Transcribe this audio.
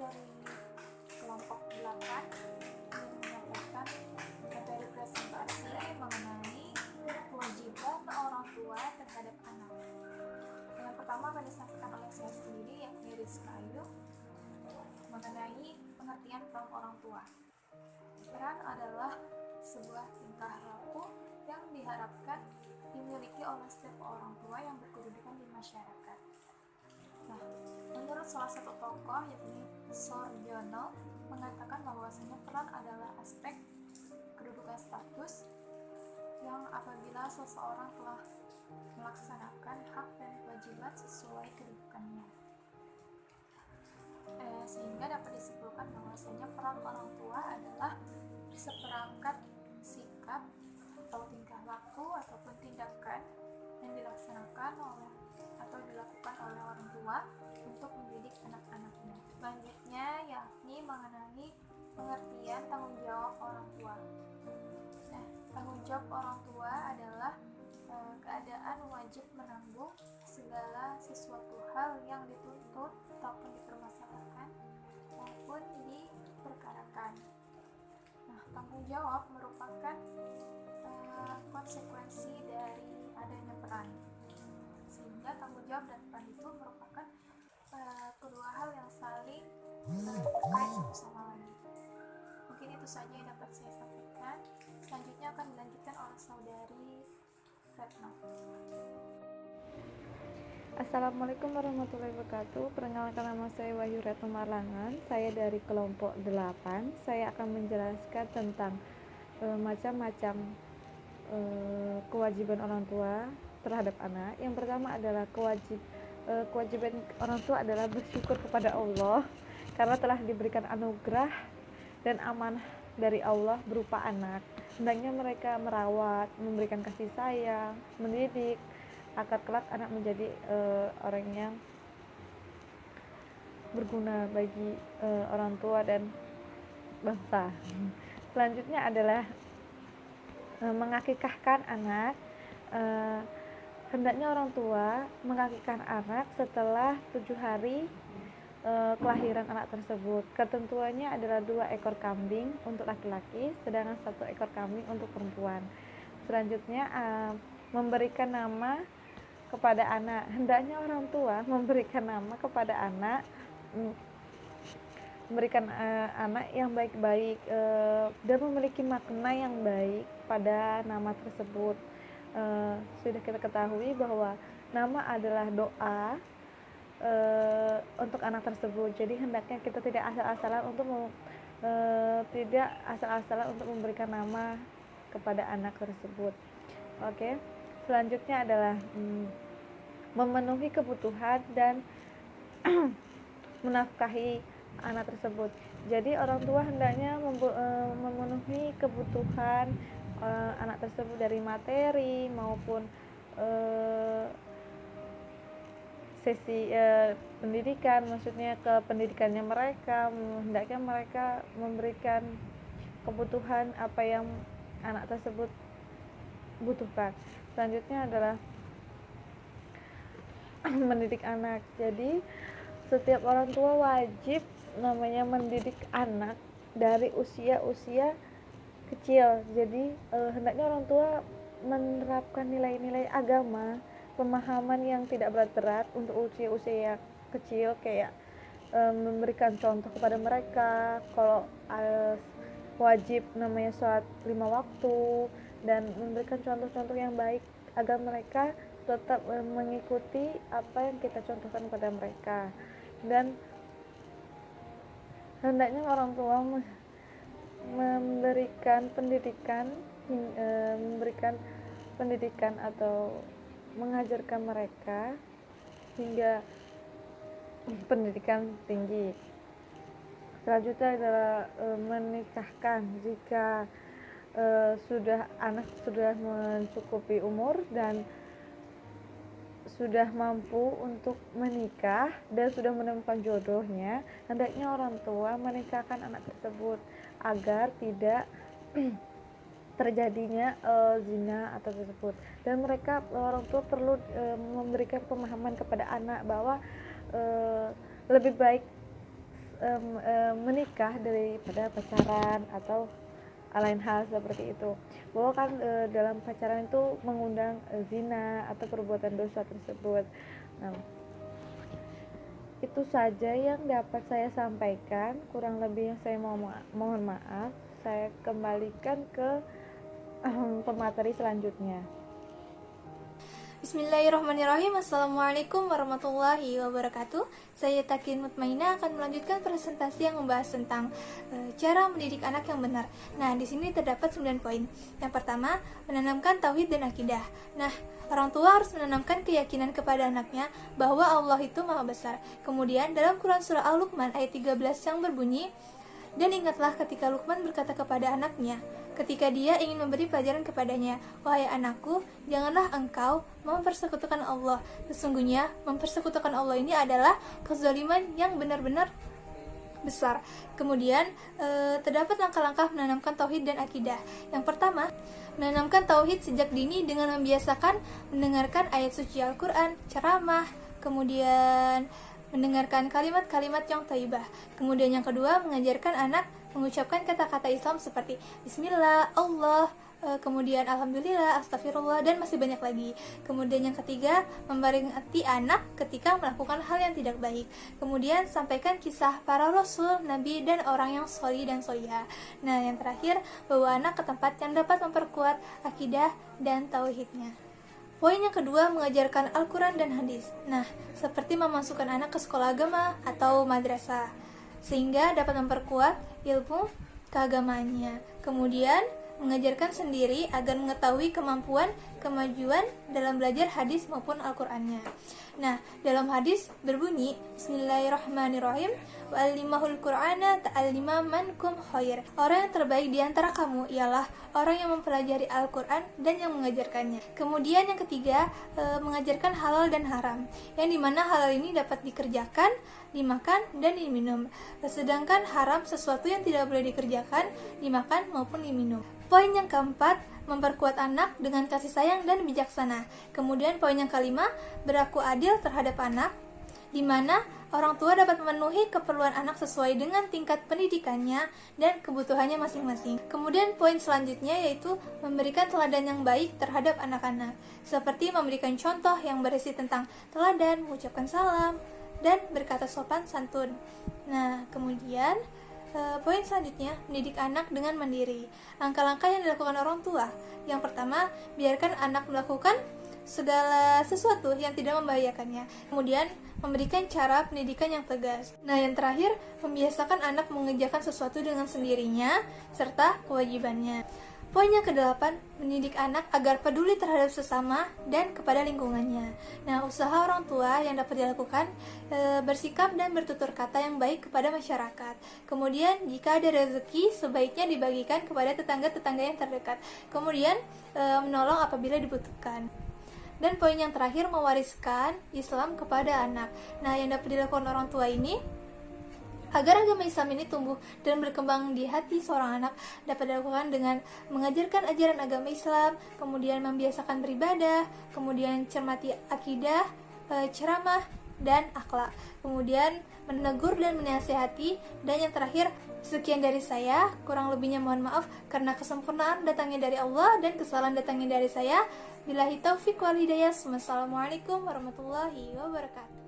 dari kelompok 8 yang menyampaikan materi presentasi mengenai kewajiban orang tua terhadap anak. Yang pertama akan disampaikan oleh saya sendiri, yakni Rizka Ayu, mengenai pengertian peran orang tua. Peran adalah sebuah tingkah laku yang diharapkan dimiliki oleh setiap orang tua yang berkedudukan di masyarakat. Nah, menurut salah satu tokoh yakni Sorjono mengatakan bahwasanya peran adalah aspek kedudukan status yang apabila seseorang telah melaksanakan hak dan kewajiban sesuai kedudukannya. Sehingga dapat disimpulkan bahwasanya peran orang tua adalah seperangkat sikap atau tingkah laku ataupun tindakan yang dilaksanakan atau dilakukan oleh orang tua untuk mendidik anak-anaknya. Selanjutnya yakni mengenai pengertian tanggung jawab orang tua. Nah, tanggung jawab orang tua adalah keadaan wajib menanggung segala sesuatu hal yang dituntut ataupun dipermasalahkan maupun diperkarakan. Nah, tanggung jawab merupakan konsekuensi dari adanya peran, sehingga tanggung jawab dan peran itu merupakan kedua hal yang saling terkait satu sama lain. Mungkin itu saja yang dapat saya sampaikan. Selanjutnya akan dilanjutkan oleh saudari Retno. Assalamualaikum warahmatullahi wabarakatuh. Perkenalkan, nama saya Wahyu Retno Marlangan. Saya dari kelompok 8. Saya akan menjelaskan tentang macam-macam kewajiban orang tua terhadap anak. Yang pertama adalah kewajiban orang tua adalah bersyukur kepada Allah karena telah diberikan anugerah dan amanah dari Allah berupa anak. Hendaknya mereka merawat, memberikan kasih sayang, mendidik agar kelak anak menjadi orang yang berguna bagi orang tua dan bangsa. Selanjutnya adalah mengakikahkan anak. Hendaknya orang tua mengakikahkan anak setelah 7 hari kelahiran anak tersebut. Ketentuannya adalah 2 ekor kambing untuk laki-laki, sedangkan 1 ekor kambing untuk perempuan. Selanjutnya memberikan nama kepada anak. Hendaknya orang tua memberikan nama kepada anak, memberikan anak yang baik-baik dan memiliki makna yang baik pada nama tersebut. Sudah kita ketahui bahwa nama adalah doa untuk anak tersebut. Jadi hendaknya kita tidak asal-asalan untuk memberikan nama kepada anak tersebut. Oke. Selanjutnya adalah memenuhi kebutuhan dan menafkahi anak tersebut. Jadi orang tua hendaknya memenuhi kebutuhan anak tersebut dari materi maupun sesi pendidikan, maksudnya ke pendidikannya mereka. Hendaknya mereka memberikan kebutuhan apa yang anak tersebut butuhkan. Selanjutnya adalah mendidik anak. Jadi setiap orang tua wajib namanya mendidik anak dari usia kecil. Jadi hendaknya orang tua menerapkan nilai-nilai agama, pemahaman yang tidak berat-berat untuk usia kecil, kayak memberikan contoh kepada mereka kalau wajib namanya sholat 5 waktu, dan memberikan contoh-contoh yang baik agar mereka tetap mengikuti apa yang kita contohkan kepada mereka. Dan hendaknya orang tua memberikan pendidikan atau mengajarkan mereka hingga pendidikan tinggi. Selanjutnya adalah menikahkan jika anak sudah mencukupi umur dan sudah mampu untuk menikah dan sudah menemukan jodohnya. Hendaknya orang tua menikahkan anak tersebut agar tidak terjadinya zina atau tersebut. Dan orang tua perlu memberikan pemahaman kepada anak bahwa lebih baik menikah daripada pacaran atau lain hal seperti itu. Bahwa kan dalam pacaran itu mengundang zina atau perbuatan dosa tersebut. Nah, itu saja yang dapat saya sampaikan. Kurang lebih yang saya mohon maaf. Saya kembalikan ke pemateri selanjutnya. Bismillahirrahmanirrahim. Assalamualaikum warahmatullahi wabarakatuh. Saya Takin Mutmainah akan melanjutkan presentasi yang membahas tentang cara mendidik anak yang benar. Nah, di sini terdapat 9 poin. Yang pertama, menanamkan tauhid dan akidah. Nah, orang tua harus menanamkan keyakinan kepada anaknya bahwa Allah itu Maha Besar. Kemudian dalam Quran surah Al-Luqman ayat 13 yang berbunyi, "Dan ingatlah ketika Luqman berkata kepada anaknya, ketika dia ingin memberi pelajaran kepadanya, wahai anakku, janganlah engkau mempersekutukan Allah. Sesungguhnya mempersekutukan Allah ini adalah kezaliman yang benar-benar besar." Kemudian terdapat langkah-langkah menanamkan tauhid dan akidah. Yang pertama, menanamkan tauhid sejak dini dengan membiasakan mendengarkan ayat suci Al-Quran, ceramah, kemudian mendengarkan kalimat-kalimat yang thayyibah. Kemudian yang kedua, mengajarkan anak mengucapkan kata-kata Islam seperti Bismillah, Allah, kemudian Alhamdulillah, Astagfirullah, dan masih banyak lagi. Kemudian yang ketiga, memperingati anak ketika melakukan hal yang tidak baik. Kemudian sampaikan kisah para rasul, nabi, dan orang yang sholih dan sholihah. Nah, yang terakhir, bawa anak ke tempat yang dapat memperkuat akidah dan tauhidnya. Poin yang kedua, mengajarkan Al-Quran dan hadis. Nah, seperti memasukkan anak ke sekolah agama atau madrasah, sehingga dapat memperkuat ilmu keagamaannya. Kemudian, mengajarkan sendiri agar mengetahui kemampuan, kemajuan dalam belajar hadis maupun Al-Qur'annya. Nah, dalam hadis berbunyi, Bismillahirrahmanirrahim, wa'allimahul Qur'ana ta'allima mankum khair. Orang yang terbaik di antara kamu ialah orang yang mempelajari Al-Qur'an dan yang mengajarkannya. Kemudian yang ketiga, mengajarkan halal dan haram, yang dimana halal ini dapat dikerjakan, dimakan, dan diminum. Sedangkan haram sesuatu yang tidak boleh dikerjakan, dimakan, maupun diminum. Poin yang keempat, memperkuat anak dengan kasih sayang dan bijaksana. Kemudian poin yang kelima, berlaku adil terhadap anak, di mana orang tua dapat memenuhi keperluan anak sesuai dengan tingkat pendidikannya dan kebutuhannya masing-masing. Kemudian poin selanjutnya yaitu memberikan teladan yang baik terhadap anak-anak, seperti memberikan contoh yang berisi tentang teladan, mengucapkan salam, dan berkata sopan santun. Nah, kemudian poin selanjutnya, mendidik anak dengan mandiri. Langkah-langkah yang dilakukan orang tua. Yang pertama, biarkan anak melakukan segala sesuatu yang tidak membahayakannya. Kemudian, memberikan cara pendidikan yang tegas. Nah, yang terakhir, membiasakan anak mengerjakan sesuatu dengan sendirinya, serta kewajibannya. Poin yang kedelapan, mendidik anak agar peduli terhadap sesama dan kepada lingkungannya. Nah, usaha orang tua yang dapat dilakukan, bersikap dan bertutur kata yang baik kepada masyarakat. Kemudian, jika ada rezeki, sebaiknya dibagikan kepada tetangga-tetangga yang terdekat. Kemudian, menolong apabila dibutuhkan. Dan poin yang terakhir, mewariskan Islam kepada anak. Nah, yang dapat dilakukan orang tua ini, agar agama Islam ini tumbuh dan berkembang di hati seorang anak, dapat dilakukan dengan mengajarkan ajaran agama Islam, kemudian membiasakan beribadah, kemudian cermati akidah, ceramah, dan akhlak, kemudian menegur dan menasihati. Dan yang terakhir, sekian dari saya, kurang lebihnya mohon maaf karena kesempurnaan datangnya dari Allah dan kesalahan datangnya dari saya. Billahi taufik wal hidayah. Wassalamualaikum warahmatullahi wabarakatuh.